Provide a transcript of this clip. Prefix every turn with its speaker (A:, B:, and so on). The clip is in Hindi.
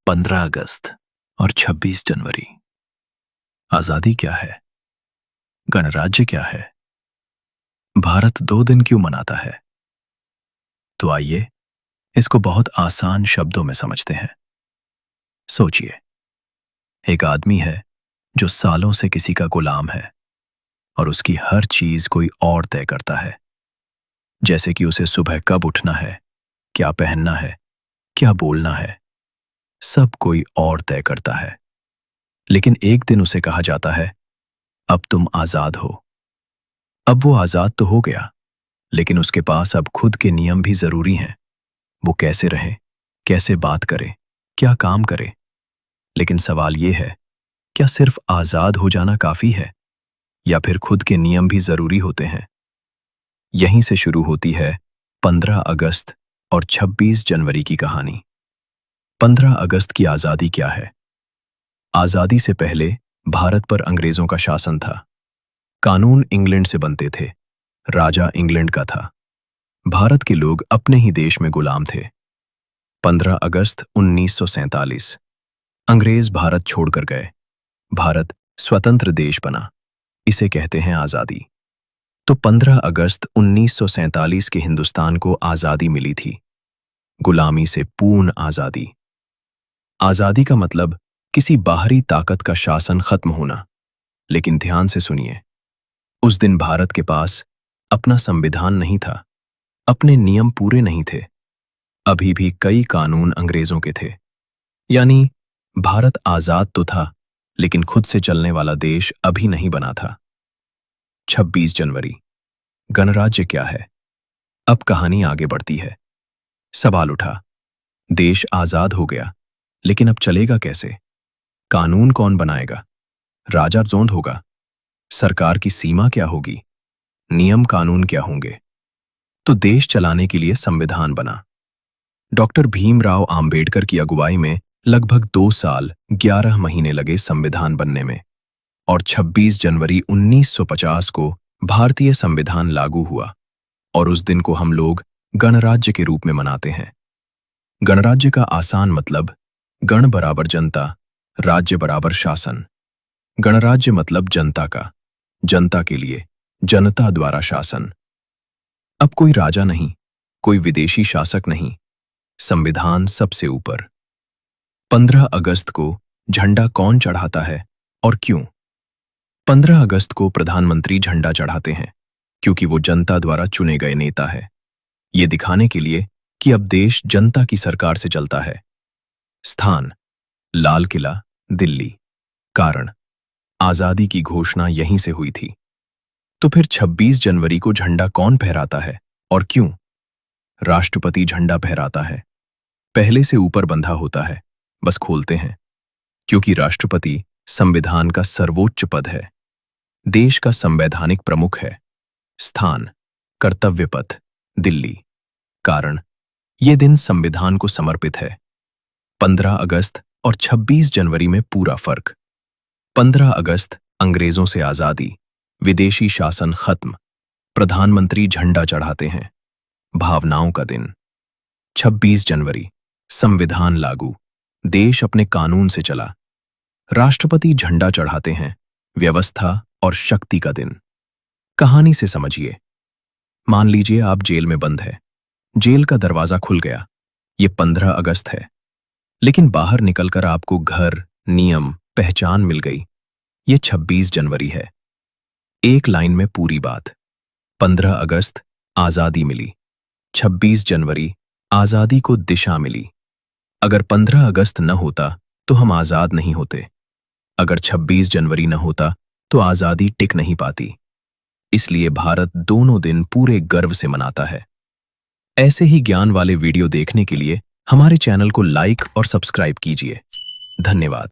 A: 15 अगस्त और 26 जनवरी। आजादी क्या है? गणराज्य क्या है? भारत 2 दिन क्यों मनाता है? तो आइए इसको बहुत आसान शब्दों में समझते हैं। सोचिए, एक आदमी है जो सालों से किसी का गुलाम है और उसकी हर चीज कोई और तय करता है। जैसे कि उसे सुबह कब उठना है, क्या पहनना है, क्या बोलना है, सब कोई और तय करता है। लेकिन एक दिन उसे कहा जाता है, अब तुम आजाद हो। अब वो आजाद तो हो गया, लेकिन उसके पास अब खुद के नियम भी जरूरी हैं। वो कैसे रहे, कैसे बात करे, क्या काम करे। लेकिन सवाल ये है, क्या सिर्फ आजाद हो जाना काफी है या फिर खुद के नियम भी जरूरी होते हैं? यहीं से शुरू होती है 15 अगस्त और 26 जनवरी की कहानी। 15 अगस्त की आजादी क्या है? आजादी से पहले भारत पर अंग्रेजों का शासन था। कानून इंग्लैंड से बनते थे, राजा इंग्लैंड का था। भारत के लोग अपने ही देश में गुलाम थे। 15 अगस्त 1947 अंग्रेज भारत छोड़कर गए। भारत स्वतंत्र देश बना। इसे कहते हैं आजादी। तो 15 अगस्त 1947 के हिंदुस्तान को आजादी मिली थी, गुलामी से पूर्ण आजादी। आजादी का मतलब किसी बाहरी ताकत का शासन खत्म होना। लेकिन ध्यान से सुनिए, उस दिन भारत के पास अपना संविधान नहीं था, अपने नियम पूरे नहीं थे। अभी भी कई कानून अंग्रेजों के थे। यानी भारत आजाद तो था, लेकिन खुद से चलने वाला देश अभी नहीं बना था। 26 जनवरी, गणराज्य क्या है? अब कहानी आगे बढ़ती है। सवाल उठा, देश आजाद हो गया, लेकिन अब चलेगा कैसे? कानून कौन बनाएगा? राजा जोंध होगा? सरकार की सीमा क्या होगी? नियम कानून क्या होंगे? तो देश चलाने के लिए संविधान बना। डॉक्टर भीमराव आम्बेडकर की अगुवाई में लगभग 2 साल 11 महीने लगे संविधान बनने में, और 26 जनवरी 1950 को भारतीय संविधान लागू हुआ। और उस दिन को हम लोग गणराज्य के रूप में मनाते हैं। गणराज्य का आसान मतलब गण बराबर जनता, राज्य बराबर शासन। गणराज्य मतलब जनता का, जनता के लिए, जनता द्वारा शासन। अब कोई राजा नहीं, कोई विदेशी शासक नहीं, संविधान सबसे ऊपर। 15 अगस्त को झंडा कौन चढ़ाता है और क्यों? 15 अगस्त को प्रधानमंत्री झंडा चढ़ाते हैं, क्योंकि वो जनता द्वारा चुने गए नेता है। ये दिखाने के लिए कि अब देश जनता की सरकार से चलता है। स्थान, लाल किला, दिल्ली। कारण, आजादी की घोषणा यहीं से हुई थी। तो फिर 26 जनवरी को झंडा कौन फहराता है और क्यों? राष्ट्रपति झंडा फहराता है। पहले से ऊपर बंधा होता है, बस खोलते हैं। क्योंकि राष्ट्रपति संविधान का सर्वोच्च पद है, देश का संवैधानिक प्रमुख है। स्थान, कर्तव्य पथ, दिल्ली। कारण, ये दिन संविधान को समर्पित है। 15 अगस्त और 26 जनवरी में पूरा फर्क। 15 अगस्त अंग्रेजों से आजादी, विदेशी शासन खत्म, प्रधानमंत्री झंडा चढ़ाते हैं, भावनाओं का दिन। 26 जनवरी संविधान लागू, देश अपने कानून से चला, राष्ट्रपति झंडा चढ़ाते हैं, व्यवस्था और शक्ति का दिन। कहानी से समझिए। मान लीजिए आप जेल में बंद है, जेल का दरवाजा खुल गया, ये 15 अगस्त है। लेकिन बाहर निकलकर आपको घर, नियम, पहचान मिल गई, ये 26 जनवरी है। एक लाइन में पूरी बात। 15 अगस्त आजादी मिली, 26 जनवरी आजादी को दिशा मिली। अगर 15 अगस्त न होता तो हम आजाद नहीं होते। अगर 26 जनवरी न होता तो आजादी टिक नहीं पाती। इसलिए भारत दोनों दिन पूरे गर्व से मनाता है। ऐसे ही ज्ञान वाले वीडियो देखने के लिए हमारे चैनल को लाइक और सब्सक्राइब कीजिए। धन्यवाद।